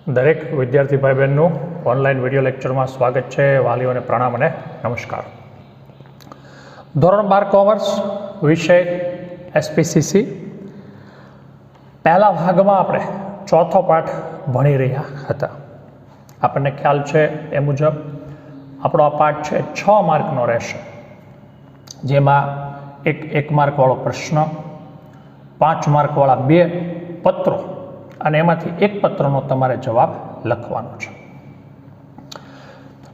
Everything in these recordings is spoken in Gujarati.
દરેક વિદ્યાર્થી ભાઈ બહેનનું ઓનલાઈન વિડીયો લેક્ચરમાં સ્વાગત છે. વાલીઓને પ્રણામ અને નમસ્કાર. ધોરણ 12 કોમર્સ વિષય એસપીસીસી પહેલા ભાગમાં આપણે ચોથો પાઠ ભણી રહ્યા હતા. આપણને ખ્યાલ છે એ મુજબ આપણો આ પાઠ છે 6 માર્કનો રહેશે, જેમાં એક માર્કવાળો પ્રશ્ન, 5 માર્કવાળા 2 પત્રો અને એમાંથી એક પત્રનો તમારે જવાબ લખવાનો છે.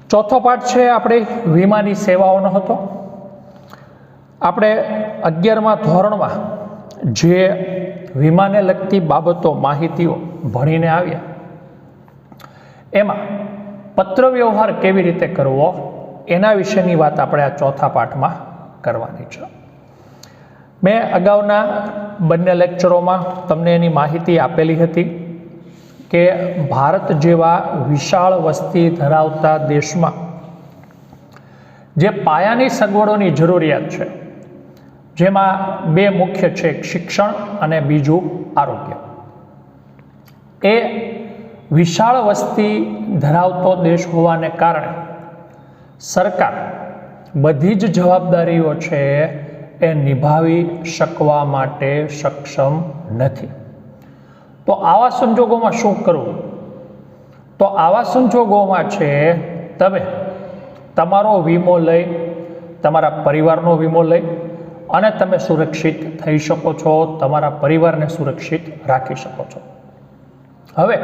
ચોથો પાઠ છે આપણે વીમાની સેવાઓનો હતો. આપણે 11મા ધોરણમાં જે વીમાને લગતી બાબતો માહિતીઓ ભણીને આવ્યા, એમાં પત્ર વ્યવહાર કેવી રીતે કરવો એના વિશેની વાત આપણે આ ચોથા પાઠમાં કરવાની છે. મેં અગાઉના બંને લેક્ચરોમાં તમને એની માહિતી આપેલી હતી કે ભારત જેવા વિશાળ વસ્તી ધરાવતા દેશમાં જે પાયાની સગવડોની જરૂરિયાત છે, જેમાં 2 મુખ્ય છે, એક શિક્ષણ અને બીજું આરોગ્ય. એ વિશાળ વસ્તી ધરાવતો દેશ હોવાને કારણે સરકાર બધી જ જવાબદારીઓ છે એ નિભાવી શકવા માટે સક્ષમ નથી. તો આવા સંજોગોમાં શું કરવું? તો આવા સંજોગોમાં છે તમે તમારો વીમો લઈ, તમારા પરિવારનો વીમો લઈ અને તમે સુરક્ષિત થઈ શકો છો, તમારા પરિવારને સુરક્ષિત રાખી શકો છો. હવે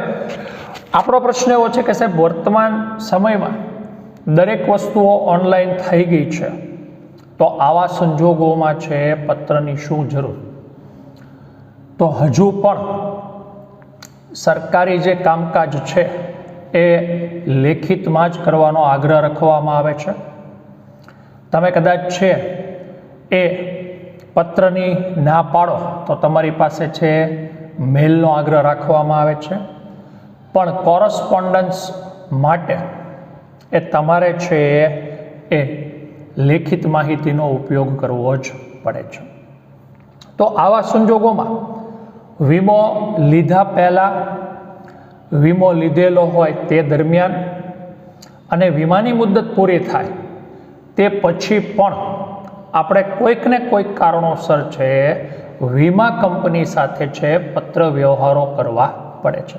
આપણો પ્રશ્ન એવો છે કે સાહેબ, વર્તમાન સમયમાં દરેક વસ્તુઓ ઓનલાઈન થઈ ગઈ છે, તો આવા સંજોગોમાં છે પત્રની શું જરૂર? તો હજુ પણ સરકારી જે કામકાજ છે એ લેખિતમાં જ કરવાનો આગ્રહ રાખવામાં આવે છે. તમે કદાચ છે એ પત્રની ના પાડો તો તમારી પાસે છે મેલનો આગ્રહ રાખવામાં આવે છે, પણ કોરસ્પોન્ડન્સ માટે એ તમારે છે એ લેખિત માહિતીનો ઉપયોગ કરવો જ પડે છે. તો આવા સંજોગોમાં વીમો લીધા પહેલાં, વીમો લીધેલો હોય તે દરમિયાન અને વીમાની મુદત પૂરી થાય તે પછી પણ આપણે કોઈક ને કોઈક કારણોસર છે વીમા કંપની સાથે છે પત્ર વ્યવહારો કરવા પડે છે.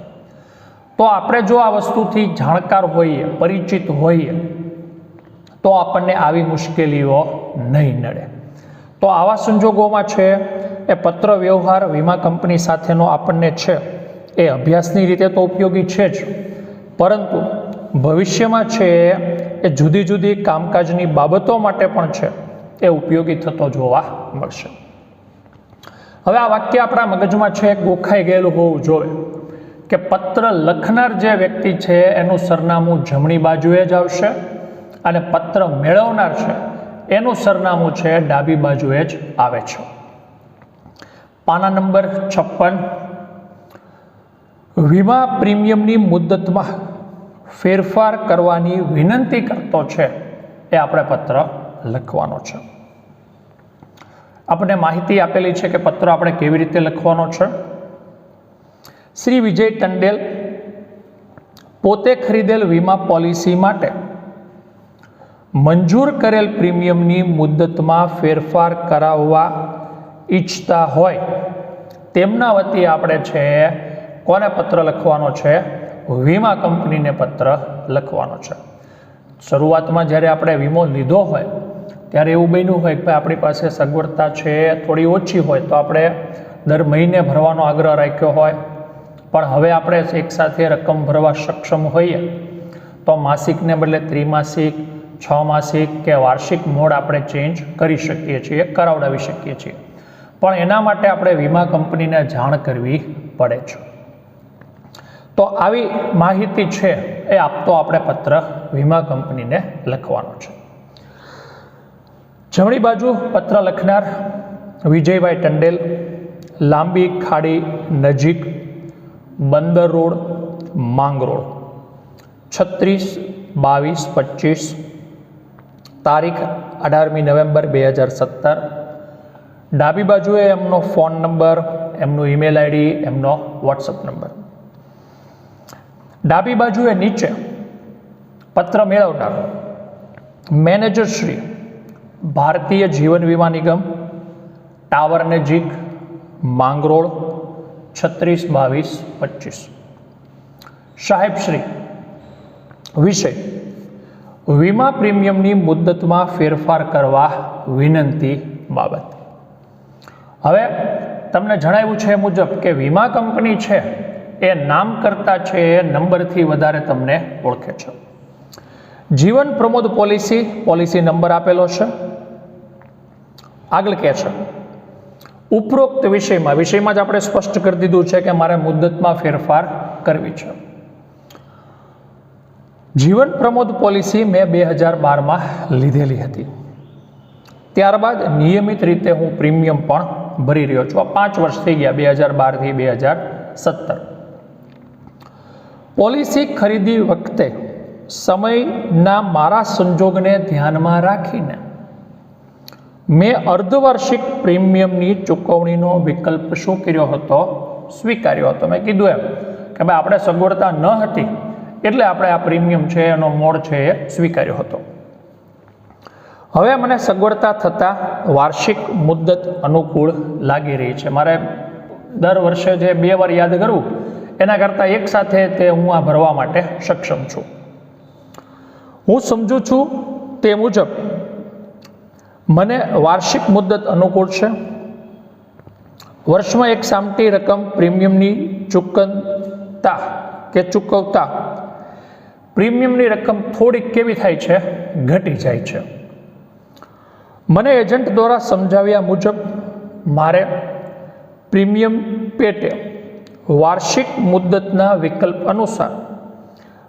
તો આપણે જો આ વસ્તુથી જાણકાર હોઈએ, પરિચિત હોઈએ, તો આપણને આવી મુશ્કેલીઓ નહીં નડે. તો આવા સંજોગોમાં છે એ પત્ર વ્યવહાર વીમા કંપની સાથેનો આપણને છે એ અભ્યાસની રીતે તો ઉપયોગી છે જ, પરંતુ ભવિષ્યમાં છે એ જુદી જુદી કામકાજની બાબતો માટે પણ છે એ ઉપયોગી થતો જોવા મળશે. હવે આ વાક્ય આપણા મગજમાં છે ગોખાઈ ગયેલું હોવું જોઈએ કે પત્ર લખનાર જે વ્યક્તિ છે એનું સરનામું જમણી બાજુએ જ આવશે અને પત્ર મેળવનાર છે એનું સરનામું છે ડાબી બાજુએ જ આવે છે. પાના નંબર 56, વીમા પ્રીમિયમની મુદ્દતમાં ફેરફાર કરવાની વિનંતી કરતો છે એ આપણે પત્ર લખવાનો છે. આપણને માહિતી આપેલી છે કે પત્ર આપણે કેવી રીતે લખવાનો છે. શ્રી વિજય ટંડેલ પોતે ખરીદેલ વીમા પોલિસી માટે મંજૂર કરેલ પ્રીમિયમની મુદ્દતમાં ફેરફાર કરાવવા ઈચ્છતા હોય તેમના વતી આપણે છે કોને પત્ર લખવાનો છે? વીમા કંપનીને પત્ર લખવાનો છે. શરૂઆતમાં જ્યારે આપણે વીમો લીધો હોય ત્યારે એવું બન્યું હોય કે આપણી પાસે સગવડતા છે થોડી ઓછી હોય તો આપણે દર મહિને ભરવાનો આગ્રહ રાખ્યો હોય, પણ હવે આપણે એકસાથે રકમ ભરવા સક્ષમ હોઈએ તો માસિકને બદલે ત્રિમાસિક, 6 માસિક કે વાર્ષિક મોડ આપણે ચેન્જ કરી શકીએ છીએ, કરાવડાવી શકીએ છીએ. પણ એના માટે આપણે વીમા કંપનીને જાણ કરવી પડે છે. તો આવી માહિતી છે એ આપતો આપણે પત્ર વીમા કંપનીને લખવાનો છે. જમણી બાજુ પત્ર લખનાર વિજયભાઈ ટંડેલ, લાંબી ખાડી નજીક, બંદર રોડ, માંગરોળ, 36/22/25, તારીખ 18મી નવેમ્બર 2017. ડાબી બાજુએ એમનો ફોન નંબર, એમનું ઈમેલ આઈડી, એમનો વોટ્સઅપ નંબર. ડાબી બાજુએ નીચે પત્ર મેળવનાર મેનેજર શ્રી, ભારતીય જીવન વીમા નિગમ, ટાવર નજીક, માંગરોળ, 362225. સાહેબ શ્રી, વિષય વીમા પ્રીમિયમની મુદ્દતમાં ફેરફાર કરવા વિનંતી બાબત. હવે તમને જણાવ્યું છે એ મુજબ કે વીમા કંપની છે એ નામ કરતા છે એ નંબરથી વધારે તમને ઓળખે છે. જીવન પ્રમોદ પોલિસી નંબર આપેલો છે. આગળ કહે છે ઉપરોક્ત વિષયમાં જ આપણે સ્પષ્ટ કરી દીધું છે કે મારે મુદ્દતમાં ફેરફાર કરવી છે. જીવન પ્રમોદ પોલિસી મેં 2012માં લીધેલી હતી. ત્યારબાદ નિયમિત રીતે હું પ્રીમિયમ પણ ભરી રહ્યો છું. આ 5 વર્ષ થઈ ગયા, 2012થી 2017. પોલિસી ખરીદી વખતે સમયના મારા સંજોગને ધ્યાનમાં રાખીને મેં અર્ધવાર્ષિક પ્રીમિયમની ચૂકવણીનો વિકલ્પ શું કર્યો હતો? સ્વીકાર્યો હતો. મેં કીધું એમ કે ભાઈ આપણે સગવડતા ન હતી એટલે આપણે આ પ્રીમિયમ છે એનો મોડ છે એ સ્વીકાર્યો હતો. હવે મને સગવડતા થતાં વાર્ષિક મુદ્દત અનુકૂળ લાગી રહી છે. મારે દર વર્ષે જે 2 વાર યાદ કરવું એના કરતાં એક સાથે તે હું આ ભરવા માટે સક્ષમ છું. હું સમજુ છું તે મુજબ મને વાર્ષિક મુદ્દત અનુકૂળ છે. વર્ષમાં એક સામટી રકમ પ્રીમિયમની ચૂકવતા પ્રીમિયમની રકમ થોડીક કેવી થાય છે? ઘટી જાય છે. મને એજન્ટ દ્વારા સમજાવ્યા મુજબ મારે પ્રીમિયમ પેટે વાર્ષિક મુદ્દતના વિકલ્પ અનુસાર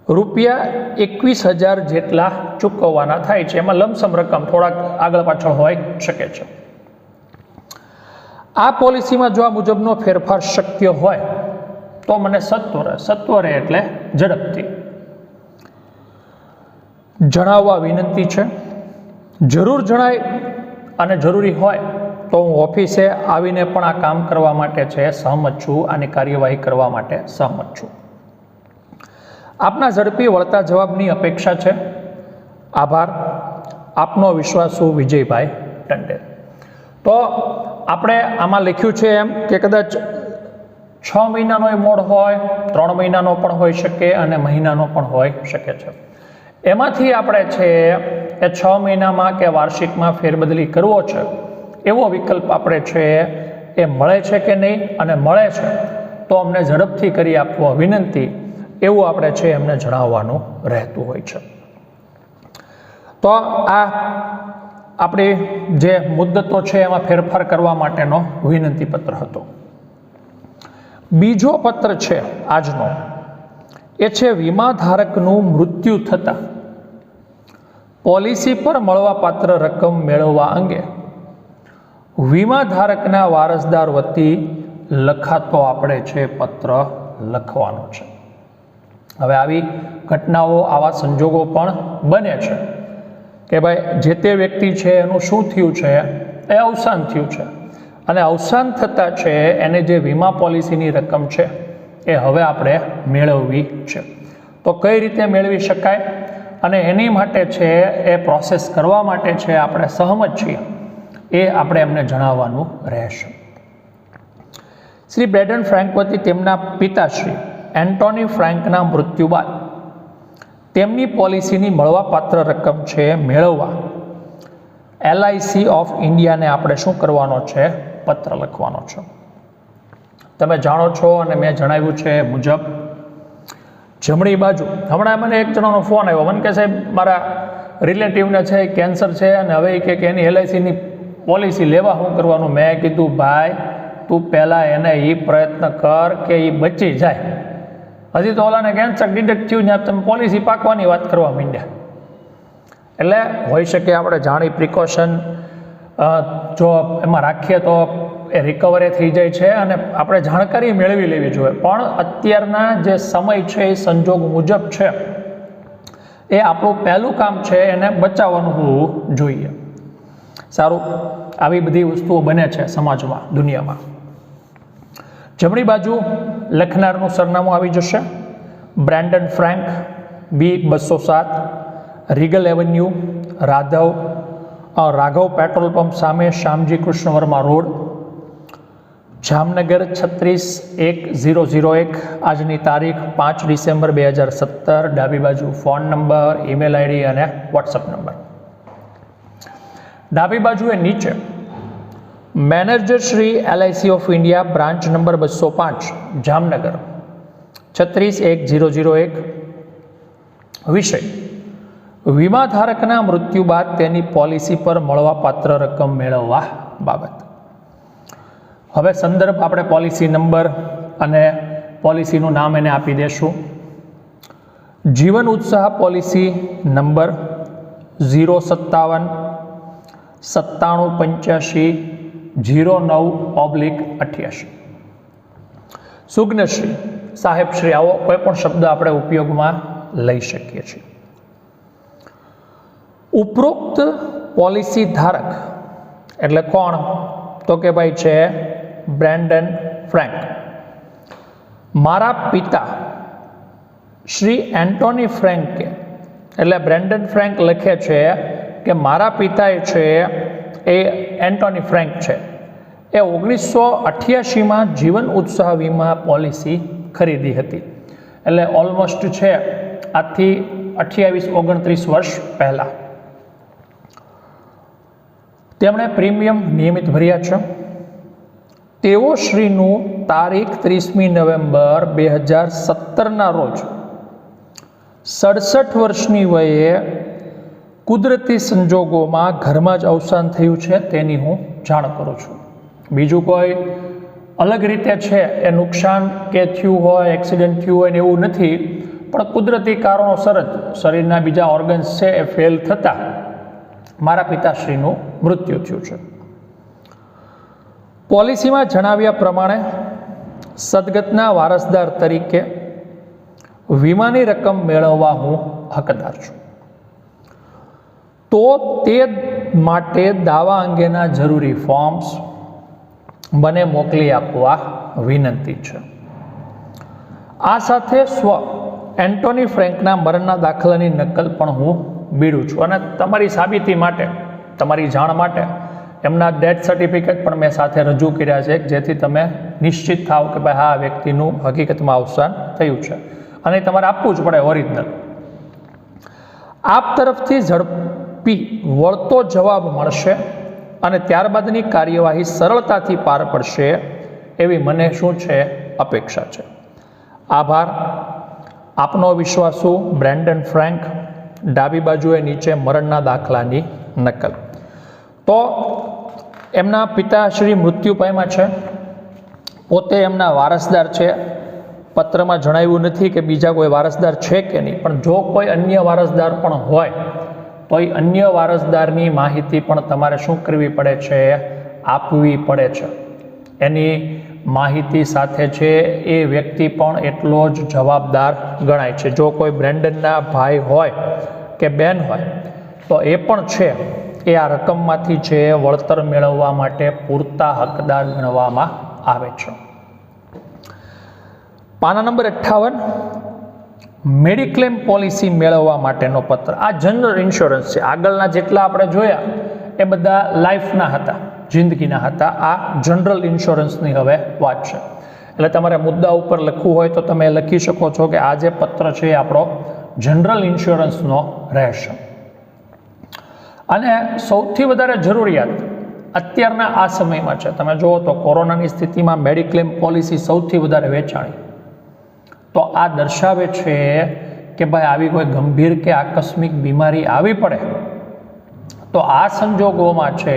₹21,000 જેટલા ચૂકવવાના થાય છે. એમાં લમસમ રકમ થોડાક આગળ પાછળ હોઈ શકે છે. આ પોલિસીમાં જો આ મુજબનો ફેરફાર શક્ય હોય તો મને સત્વરે એટલે ઝડપથી જણાવવા વિનંતી છે. જરૂર જણાય અને જરૂરી હોય તો હું ઓફિસે આવીને પણ આ કામ કરવા માટે છે સહમત છું. આની કાર્યવાહી કરવા માટે સહમત છું. આપના ઝડપી વળતા જવાબની અપેક્ષા છે. આભાર. આપનો વિશ્વાસુ વિજયભાઈ ટંડેલ. તો આપણે આમાં લખ્યું છે એમ કે કદાચ 6 મહિનાનો મોડ હોય, 3 મહિનાનો પણ હોઈ શકે અને મહિનાનો પણ હોઈ શકે છે. એમાંથી આપણે છે એ 6 મહિનામાં કે વાર્ષિકમાં ફેરબદલી કરવો છે એવો વિકલ્પ આપણે છે એ મળે છે કે નહીં, અને મળે છે તો અમને ઝડપથી કરી આપવા વિનંતી એવું આપણે છે એમને જણાવવાનું રહેતું હોય છે. તો આ આપણી જે મુદ્દતો છે એમાં ફેરફાર કરવા માટેનો વિનંતી પત્ર હતો. બીજો પત્ર છે આજનો, એ છે વીમા ધારકનું મૃત્યુ થતાં પોલિસી પર મળવાપાત્ર રકમ મેળવવા અંગે વીમા ધારકના વારસદાર વતી લખાતો આપણે છે પત્ર લખવાનો છે. હવે આવી ઘટનાઓ, આવા સંજોગો પણ બને છે કે ભાઈ જે તે વ્યક્તિ છે એનું શું થયું છે? એ અવસાન થયું છે અને અવસાન થતાં છે એને જે વીમા પોલિસીની રકમ છે એ હવે આપણે મેળવવી છે. તો કઈ રીતે મેળવી શકાય અને એની માટે છે એ પ્રોસેસ કરવા માટે છે આપણે સહમત છીએ એ આપણે એમને જણાવવાનું રહેશે. શ્રી બ્રેડન ફ્રેન્ક વતી તેમના પિતાશ્રી એન્ટોની ફ્રેન્કના મૃત્યુ બાદ તેમની પોલિસીની મળવાપાત્ર રકમ છે મેળવવા LIC ઓફ ઇન્ડિયાને આપણે શું કરવાનો છે? પત્ર લખવાનો છે. તમે જાણો છો અને મેં જણાવ્યું છે એ મુજબ જમણી બાજુ, હમણાં મને એક જણાનો ફોન આવ્યો, મને કહે સાહેબ મારા રિલેટિવને છે કેન્સર છે અને હવે એ કે એની LICની પોલિસી લેવા શું કરવાનું? મેં કીધું ભાઈ તું પહેલાં એને એ પ્રયત્ન કર કે એ બચી જાય. હજી તો ઓલાને કેન્સર ડિટેક્ટ થયું ને તમે પોલિસી પાકવાની વાત કરવા માંડ્યા. એટલે હોઈ શકે આપણે જાણી પ્રિકોશન જો એમાં રાખીએ તો એ રિકવરી થઈ જાય છે અને આપણે જાણકારી મેળવી લેવી જોઈએ. પણ અત્યારના જે સમય છે એ સંજોગ મુજબ છે એ આપણું પહેલું કામ છે એને બચાવવાનું હોવું જોઈએ. સારું, આવી બધી વસ્તુઓ બને છે સમાજમાં, દુનિયામાં. જમણી બાજુ લખનારનું સરનામું આવી જશે. Brendan Frank B207, regal avenue, Raghav petrol pump સામે શ્યામજી કૃષ્ણ વર્મા રોડ, જામનગર 361001, આજની તારીખ 5 ડિસેમ્બર 2017, ડાબી બાજુ ફોન નંબર, ઈમેલ આઈડી અને વોટ્સઅપ નંબર. ડાબી બાજુએ નીચે manager Shri LIC of India, branch number 205, Jamnagar 361001. વિષય: વીમા ધારકના મૃત્યુ બાદ તેની પોલિસી પર મળવાપાત્ર રકમ મેળવવા બાબત. હવે સંદર્ભ આપણે પોલિસી નંબર અને પોલિસીનું નામ એને આપી દેશું. જીવન ઉત્સાહ પોલિસી નંબર 057978509/88. સુગ્નશ્રી, સાહેબશ્રી, આવો કોઈ પણ શબ્દ આપણે ઉપયોગમાં લઈ શકીએ છીએ. ઉપરોક્ત પોલિસી ધારક એટલે કોણ? તો કે ભાઈ છે બ્રેન્ડન ફ્રેન્ક. મારા પિતા શ્રી એન્ટોની ફ્રેન્કે, એટલે બ્રેન્ડન ફ્રેન્ક લખે છે કે મારા પિતા છે એ એન્ટોની ફ્રેન્ક છે, એ 1988માં જીવન ઉત્સાહ વીમા પોલિસી ખરીદી હતી. એટલે ઓલમોસ્ટ છે આજથી 28-29 વર્ષ પહેલાં. તેમણે પ્રીમિયમ નિયમિત ભર્યા છે. તેઓ શ્રીનું તારીખ 30મી નવેમ્બર 2017ના રોજ 67 વર્ષની વયે કુદરતી સંજોગોમાં ઘરમાં જ અવસાન થયું છે, તેની હું જાણ કરું છું. બીજું કોઈ અલગ રીતે છે એ નુકસાન કે થયું હોય, એક્સિડન્ટ થયું હોય ને એવું નથી, પણ કુદરતી કારણોસર જ શરીરના બીજા ઓર્ગન્સ છે એ ફેલ થતાં મારા પિતાશ્રીનું મૃત્યુ થયું છે. પોલિસીમાં જણાવ્યા પ્રમાણે સદગતના વારસદાર તરીકે વીમાની રકમ મેળવવા હું હકદાર છું. તો તે માટે દાવા અંગેના જરૂરી ફોર્મ્સ મને મોકલી આપવા વિનંતી છે. આ સાથે એન્ટોની ફ્રેન્કના મરણના દાખલાની નકલ પણ હું બીડું છું. અને તમારી સાબિતી માટે, તમારી જાણ માટે એમના ડેથ સર્ટિફિકેટ પણ મેં સાથે રજૂ કર્યા છે, જેથી તમે નિશ્ચિત થાવ કે ભાઈ હા, વ્યક્તિનું હકીકતમાં અવસાન થયું છે. અને તમારે આપવું જ પડે ઓરિજિનલ. આપ તરફથી ઝડપી વળતો જવાબ મળશે અને ત્યારબાદની કાર્યવાહી સરળતાથી પાર પડશે એવી મને શું છે અપેક્ષા છે. આભાર. આપનો વિશ્વાસુ બ્રેન્ડન ફ્રેન્ક. ડાબી બાજુએ નીચે મરણના દાખલાની નકલ. તો એમના પિતાશ્રી મૃત્યુ પામ્યા છે, પોતે એમના વારસદાર છે. પત્રમાં જણાવ્યું નથી કે બીજા કોઈ વારસદાર છે કે નહીં, પણ જો કોઈ અન્ય વારસદાર પણ હોય તો એ અન્ય વારસદારની માહિતી પણ તમારે શું કરવી પડે છે? આપવી પડે છે. એની માહિતી સાથે છે એ વ્યક્તિ પણ એટલો જ જવાબદાર ગણાય છે. જો કોઈ બ્રેન્ડનના ભાઈ હોય કે બેન હોય તો એ પણ છે એ આ રકમમાંથી છે વળતર મેળવવા માટે પૂરતા હકદાર ગણવામાં આવે છે. પાના નંબર 58, મેડિક્લેમ પોલિસી મેળવવા માટેનો પત્ર. આ જનરલ ઇન્સ્યોરન્સ છે. આગળના જેટલા આપણે જોયા એ બધા લાઈફના હતા, જિંદગીના હતા. આ જનરલ ઇન્સ્યોરન્સની હવે વાત છે. એટલે તમારે મુદ્દા ઉપર લખવું હોય તો તમે લખી શકો છો કે આ જે પત્ર છે એ આપણો જનરલ ઇન્સ્યોરન્સનો રહેશે. અને સૌથી વધારે જરૂરિયાત અત્યારના આ સમયમાં છે. તમે જુઓ તો કોરોનાની સ્થિતિમાં મેડિક્લેમ પોલિસી સૌથી વધારે વેચાણી. તો આ દર્શાવે છે કે ભાઈ આવી કોઈ ગંભીર કે આકસ્મિક બીમારી આવી પડે તો આ સંજોગોમાં છે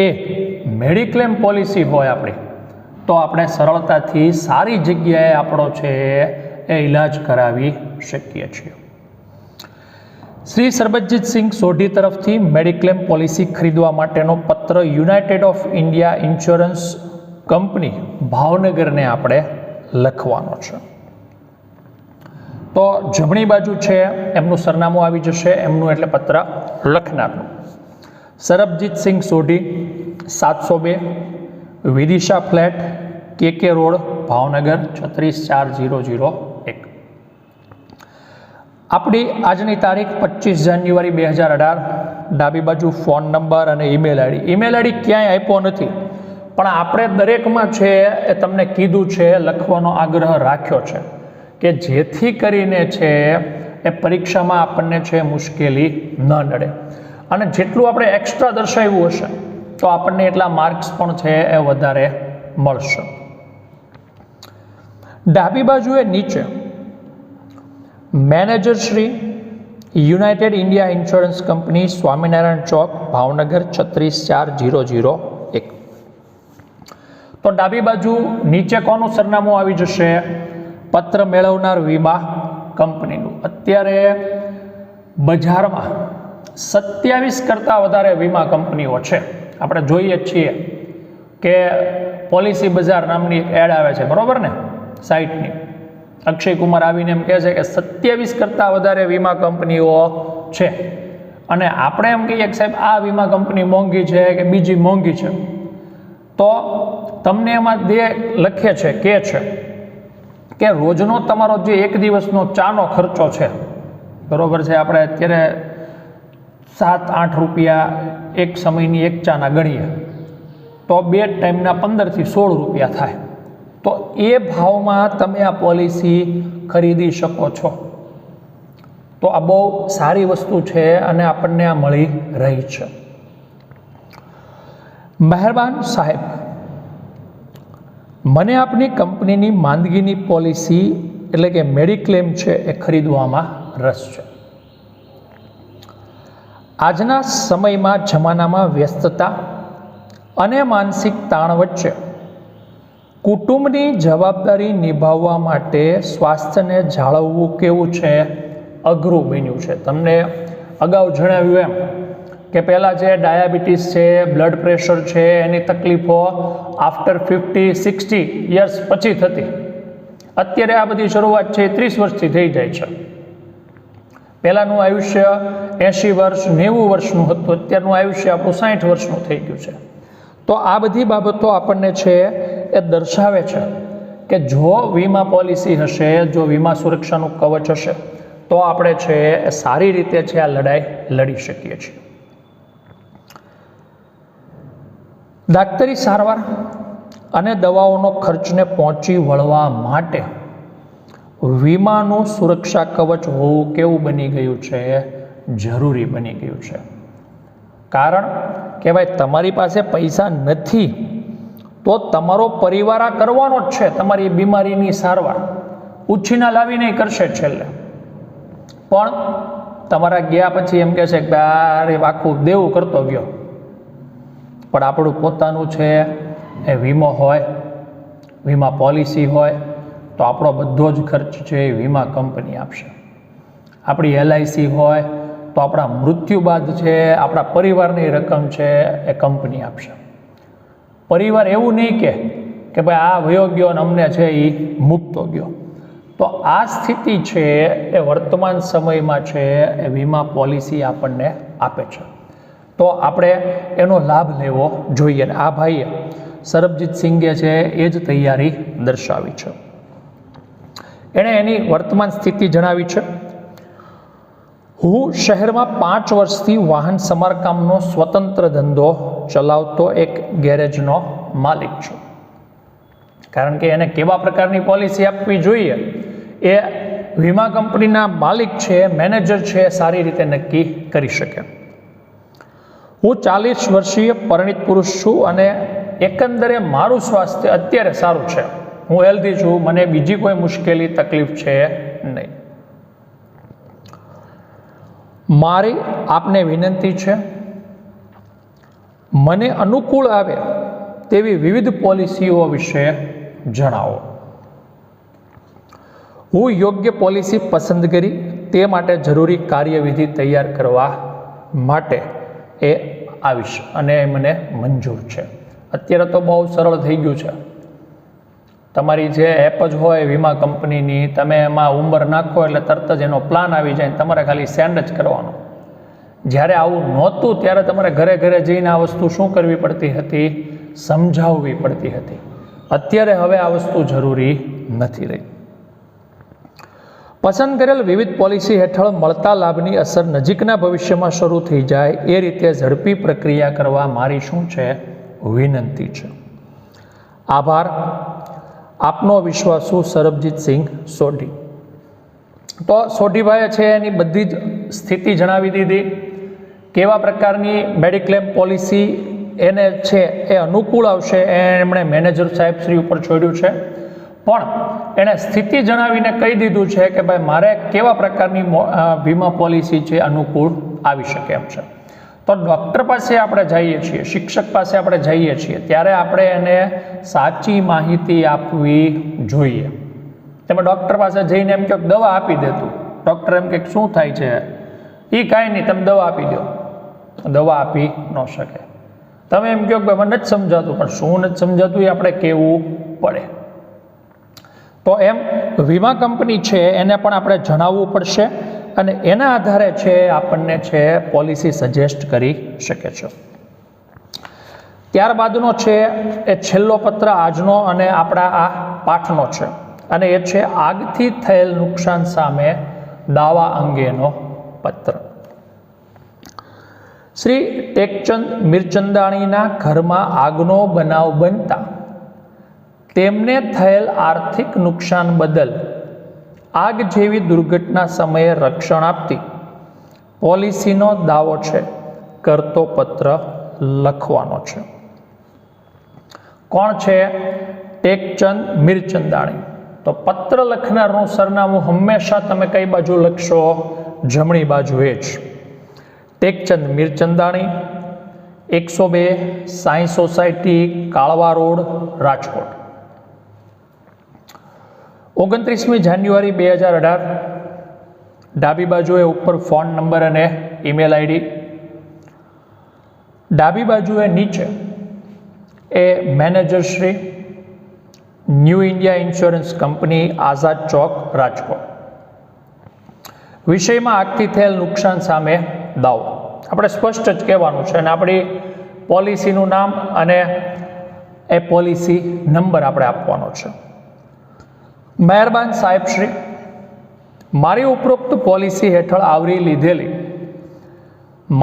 એ મેડિક્લેમ પોલિસી હોય આપણી, તો આપણે સરળતાથી સારી જગ્યાએ આપણો છે એ ઈલાજ કરાવી શકીએ છીએ. શ્રી સરબતજીતસિંહ સોઢી તરફથી મેડિક્લેમ પોલિસી ખરીદવા માટેનો પત્ર United of India insurance company ભાવનગરને આપણે લખવાનો છે. તો જમણી બાજુ છે એમનું સરનામું આવી જશે, એમનું એટલે પત્ર લખનારનું. Sarabjeet Singh Sodhi, 702 Vidisha flat, KK road, Bhavnagar 34001. આપણી આજની તારીખ 25 જાન્યુઆરી 2018. ડાબી બાજુ ફોન નંબર અને ઈમેલ આઈડી. ઈમેલ આઈડી ક્યાંય આપ્યો નથી, પણ આપણે દરેકમાં છે એ તમને કીધું છે, લખવાનો આગ્રહ રાખ્યો છે કે જેથી કરીને છે એ પરીક્ષામાં આપણને છે મુશ્કેલી ન નડે, અને જેટલું આપણે એક્સ્ટ્રા દર્શાવ્યું હશે તો આપણને એટલા માર્ક્સ પણ છે એ વધારે મળશે. ડાબી બાજુએ નીચે manager Shri, United India insurance company, Swaminarayan Chowk, Bhavnagar 36401. તો ડાબી બાજુ નીચે કોનું સરનામું આવી જશે? પત્ર મેળવનાર વીમા કંપનીનું. અત્યારે બજારમાં 27 કરતાં વધારે વીમા કંપનીઓ છે. આપણે જોઈએ છીએ કે પોલિસી બજાર નામની એક એડ આવે છે, બરોબર ને, સાઇટની. અક્ષય કુમાર આવીને એમ કહે છે કે 27 કરતાં વધારે વીમા કંપનીઓ છે, અને આપણે એમ કહીએ કે સાહેબ આ વીમા કંપની મોંઘી છે કે બીજી મોંઘી છે, તો તમને એમાં લખે છે કે રોજનો તમારો જે એક દિવસનો ચાનો ખર્ચો છે, બરોબર છે, આપણે અત્યારે 7-8 રૂપિયા એક સમયની એક ચાના ગણીએ તો 2 ટાઈમના 15 થી 16 રૂપિયા થાય. તો એ ભાવમાં તમે આ પોલિસી ખરીદી શકો છો. તો આ બહુ સારી વસ્તુ છે અને આપણને આ મળી રહી છે. મહેરબાન સાહેબ, મને આપની કંપનીની માંદગીની પોલિસી એટલે કે મેડિક્લેમ છે એ ખરીદવામાં રસ છે. આજના સમયમાં જમાનામાં વ્યસ્તતા અને માનસિક તાણ વચ્ચે કુટુંબની જવાબદારી નિભાવવા માટે સ્વાસ્થ્યને જાળવવું કેવું છે અઘરું બન્યું છે. તમને અગાઉ જણાવ્યું એમ કે પહેલાં જે ડાયાબિટીસ છે, બ્લડ પ્રેશર છે, એની તકલીફો આફ્ટર 50-60 યર્સ પછી થતી. અત્યારે આ બધી શરૂઆત છે 30 વર્ષથી થઈ જાય છે. પહેલાંનું આયુષ્ય 80 વર્ષ 90 વર્ષનું હતું, અત્યારનું આયુષ્ય આપણું 60 વર્ષનું થઈ ગયું છે. તો આ બધી બાબતો આપણને છે એ દર્શાવે છે કે જો વીમા પોલિસી હશે, જો વીમા સુરક્ષાનું કવચ હશે, તો આપણે છે એ સારી રીતે છે આ લડાઈ લડી શકીએ છીએ. દાક્તરી સારવાર અને દવાઓનો ખર્ચને પહોંચી વળવા માટે વીમાનું સુરક્ષા કવચ હોવું કેવું બની ગયું છે? જરૂરી બની ગયું છે. કારણ કે ભાઈ તમારી પાસે પૈસા નથી તો તમારો પરિવાર આ કરવાનો જ છે. તમારી બીમારીની સારવાર ઉછીના લાવીને કરશે છેલ્લે, પણ તમારા ગયા પછી એમ કહે છે કે અરે આખું દેવું કરતો ગયો. પણ આપણું પોતાનું છે એ વીમો હોય, વીમા પોલિસી હોય, તો આપણો બધો જ ખર્ચ છે એ વીમા કંપની આપશે. આપણી LIC હોય તો આપણા મૃત્યુ બાદ છે આપણા પરિવારની રકમ છે એ કંપની આપશે. પરિવાર એવું નહીં કે ભાઈ આ વયો ગયો અને અમને છે એ મૂકતો ગયો. તો આ સ્થિતિ છે એ વર્તમાન સમયમાં છે એ વીમા પોલિસી આપણને આપે છે. તો આપણે એનો લાભ લેવો જોઈએ. આ ભાઈએ સરબજીત સિંઘે છે એ જ તૈયારી દર્શાવી છે. એણે એની વર્તમાન સ્થિતિ જણાવી છે. હું શહેરમાં 5 વર્ષથી વાહન સમારકામનો સ્વતંત્ર ધંધો ચલાવતો એક ગેરેજનો માલિક છું. કારણ કે એને કેવા પ્રકારની પોલિસી આપવી જોઈએ એ વીમા કંપનીના માલિક છે, મેનેજર છે, સારી રીતે નક્કી કરી શકે. હું 40 વર્ષીય પરિણીત પુરુષ છું અને એકંદરે મારું સ્વાસ્થ્ય અત્યારે સારું છે. હું હેલ્ધી છું, મને બીજી કોઈ મુશ્કેલી તકલીફ છે નહીં. મારી આપને વિનંતી છે, મને અનુકૂળ આવે તેવી વિવિધ પોલિસીઓ વિશે જણાવો. હું યોગ્ય પોલિસી પસંદ કરી તે માટે જરૂરી કાર્યવિધિ તૈયાર કરવા માટે એ આવીશ અને મને મંજૂર છે. અત્યારે તો બહુ સરળ થઈ ગયું છે. તમારી જે એપ જ હોય વીમા કંપનીની, તમે એમાં ઉંમર નાખો એટલે તરત જ એનો પ્લાન આવી જાય, તમારે ખાલી સેન્ડ જ કરવાનો. જ્યારે આવું નહોતું ત્યારે તમારે ઘરે ઘરે જઈને આ વસ્તુ શું કરવી પડતી હતી? સમજાવવી પડતી હતી. અત્યારે હવે આ વસ્તુ જરૂરી નથી રહી. પસંદ કરેલ વિવિધ પોલિસી હેઠળ મળતા લાભની અસર નજીકના ભવિષ્યમાં શરૂ થઈ જાય એ રીતે ઝડપી પ્રક્રિયા કરવા મારી શું છે? વિનંતી છે. આભાર. આપનો વિશ્વાસુ સરબજીતસિંહ સોઢી. તો સોઢીભાઈએ છે એની બધી જ સ્થિતિ જણાવી દીધી. કેવા પ્રકારની મેડિક્લેમ પોલિસી એને છે એ અનુકૂળ આવશે એમણે મેનેજર સાહેબ શ્રી ઉપર છોડ્યું છે, પણ એણે સ્થિતિ જણાવીને કહી દીધું છે કે ભાઈ મારે કેવા પ્રકારની વીમા પોલિસી છે અનુકૂળ આવી શકે એમ છે. તો ડૉક્ટર પાસે આપણે જઈએ છીએ, શિક્ષક પાસે આપણે જઈએ છીએ, ત્યારે આપણે એને સાચી માહિતી આપવી જોઈએ. તમે ડૉક્ટર પાસે જઈને એમ કહો દવા આપી દેતું, ડૉક્ટર એમ કે શું થાય છે? એ કાંઈ નહીં, તમે દવા આપી દો. દવા આપી ન શકે. તમે એમ કહો કે મને નથી સમજાતું, પણ શું નથી સમજાતું એ આપણે કહેવું પડે. તો એમ વીમા કંપની છે એને પણ આપણે જણાવવું પડશે અને એના આધારે છે આપણને છે પોલિસી સજેસ્ટ કરી શકે છે. ત્યારબાદનો છે એ છેલ્લો પત્ર આજનો અને આપણા આ પાઠનો છે, અને એ છે આગથી થયેલ નુકસાન સામે દાવા અંગેનો પત્ર. શ્રી ટેકચંદ મિરચંદાણીના ઘરમાં આગનો બનાવ બનતા તેમને થયેલ આર્થિક નુકસાન બદલ આગ જેવી દુર્ઘટના સમયે રક્ષણ આપતી પોલિસીનો દાવો છે કરતો પત્ર લખવાનો છે. કોણ છે? ટેકચંદ મિરચંદાણી. તો પત્ર લખનારનું સરનામું હંમેશા તમે કઈ બાજુ લખશો? જમણી બાજુએ જ. Tekchand Mirchandani, 102 Sai society, Kalva road, Rajkot. 29મી જાન્યુઆરી 2018. ડાબી બાજુએ ઉપર ફોન નંબર અને ઈમેલ આઈડી. ડાબી બાજુએ નીચે એ manager Shri, New India insurance company, Azad Chowk, Rajkot. વિષયમાં આગથી થયેલ નુકસાન સામે દાવો. આપણે સ્પષ્ટ જ કહેવાનું છે અને આપણી પોલિસીનું નામ અને એ પોલિસી નંબર આપણે આપવાનો છે. મહેરબાન સાહેબ શ્રી, મારી ઉપરોક્ત પોલિસી હેઠળ આવરી લીધેલી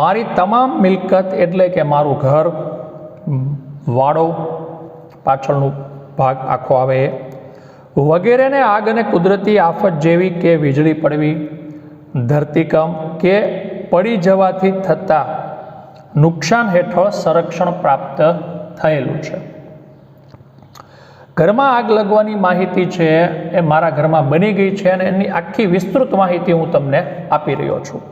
મારી તમામ મિલકત એટલે કે મારું ઘર, વાડો, પાછળનું ભાગ આખો આવે એ વગેરેને આગ અને કુદરતી આફત જેવી કે વીજળી પડવી, ધરતીકંપ કે પડી જવાથી થતા નુકસાન હેઠળ સંરક્ષણ પ્રાપ્ત થયેલું છે. ઘરમાં આગ લાગવાની માહિતી છે એ મારા ઘરમાં બની ગઈ છે અને એની આખી વિસ્તૃત માહિતી હું તમને આપી રહ્યો છું.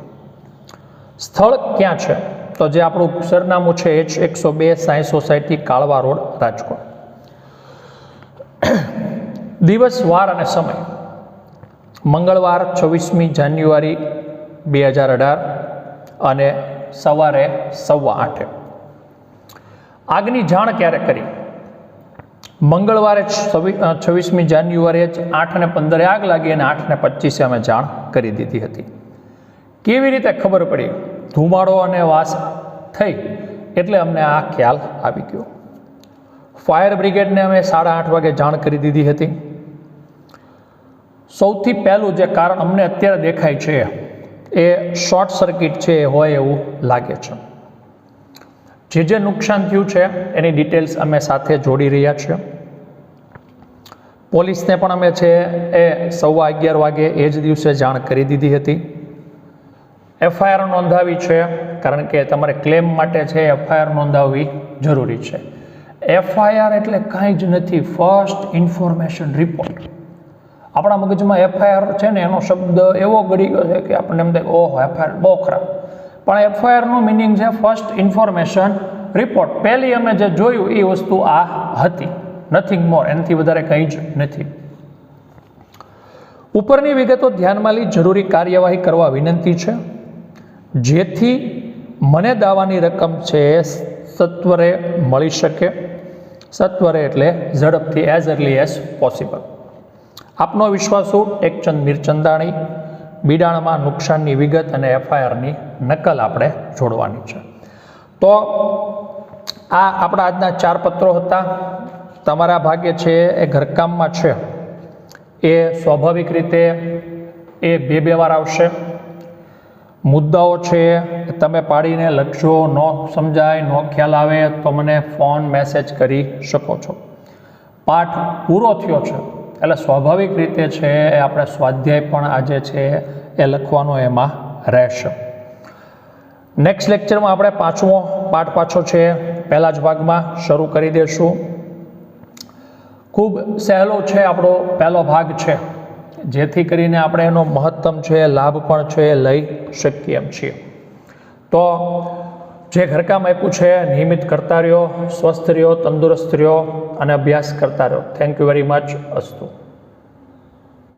સ્થળ ક્યાં છે? તો જે આપણું સરનામું છે એ 102 સાઈ સોસાયટી, કાળવા રોડ, રાજકોટ. દિવસ, વાર અને સમય મંગળવાર 26મી જાન્યુઆરી 2018 અને સવારે 8:15. આગની જાણ ક્યારે કરી? મંગળવારે 26મી જાન્યુઆરીએ 8:15 આગ લાગી અને 8:25 અમે જાણ કરી દીધી હતી. કેવી રીતે ખબર પડી? ધુમાડો અને વાસ થઈ એટલે અમને આ ખ્યાલ આવી ગયો. ફાયર બ્રિગેડને અમે 8:30 વાગે જાણ કરી દીધી હતી. સૌથી પહેલું જે કારણ અમને અત્યારે દેખાય છે એ શોર્ટ સર્કિટ છે એ હોય એવું લાગે છે. જે નુકસાન થયું છે એની ડિટેલ્સ અમે સાથે જોડી રહ્યા છીએ. પોલીસને પણ અમે છે એ 11:15 વાગે એ જ દિવસે જાણ કરી દીધી હતી. એફઆઈઆર નોંધાવી છે, કારણ કે તમારે ક્લેમ માટે છે એફઆઈઆર નોંધાવવી જરૂરી છે. એફઆઈઆર એટલે કાંઈ જ નથી, ફર્સ્ટ ઇન્ફોર્મેશન રિપોર્ટ. આપણા મગજમાં એફઆઈઆર છે ને એનો શબ્દ એવો ગળી ગયો છે કે આપણને એમ થાય ઓહો એફઆઈઆર બહુ ખરાબ, પણ એફઆઈઆરનું મિનિંગ છે ફર્સ્ટ ઇન્ફોર્મેશન રિપોર્ટ. પહેલી અમે જે જોયું એ વસ્તુ આ હતી, નથિંગ મોર, એનાથી વધારે કંઈ જ નથી. ઉપરની વિગતો ધ્યાનમાં લઈ જરૂરી કાર્યવાહી કરવા વિનંતી છે, જેથી મને દાવાની રકમ છે સત્વરે મળી શકે. સત્વરે એટલે ઝડપથી, એઝ અર્લી એઝ પોસિબલ. આપનો વિશ્વાસુ ટેકચંદ મિરચંદાણી. બિડાણમાં નુકસાનની વિગત અને એફઆઈઆરની નકલ આપણે જોડવાની છે. તો આ આપણા આજના 4 પત્રો હતા. તમારા ભાગ્ય છે એ ઘરકામમાં છે એ સ્વાભાવિક રીતે એ બે વાર આવશે. મુદ્દાઓ છે એ તમે પાડીને લખજો, ન સમજાય, ન ખ્યાલ આવે તો મને ફોન મેસેજ કરી શકો છો. પાઠ પૂરો થયો છે એટલે સ્વાભાવિક રીતે છે એ આપણે સ્વાધ્યાય પણ આજે છે એ લખવાનો એમાં રહેશે. નેક્સ્ટ લેક્ચરમાં આપણે 5મો પાઠ પાછો છે પહેલા જ ભાગમાં શરૂ કરી દઈશું. ખૂબ સહેલો છે આપણો પહેલો ભાગ છે, જેથી કરીને આપણે એનો મહત્તમ છે લાભ પણ છે લઈ શકીએ એમ છીએ. તો જે ઘરકામ આપ્યું છે નિયમિત કરતા રહ્યો, સ્વસ્થ રહ્યો, તંદુરસ્ત રહ્યો અને અભ્યાસ કરતા રહ્યો. Thank you very much. અસ્તુ.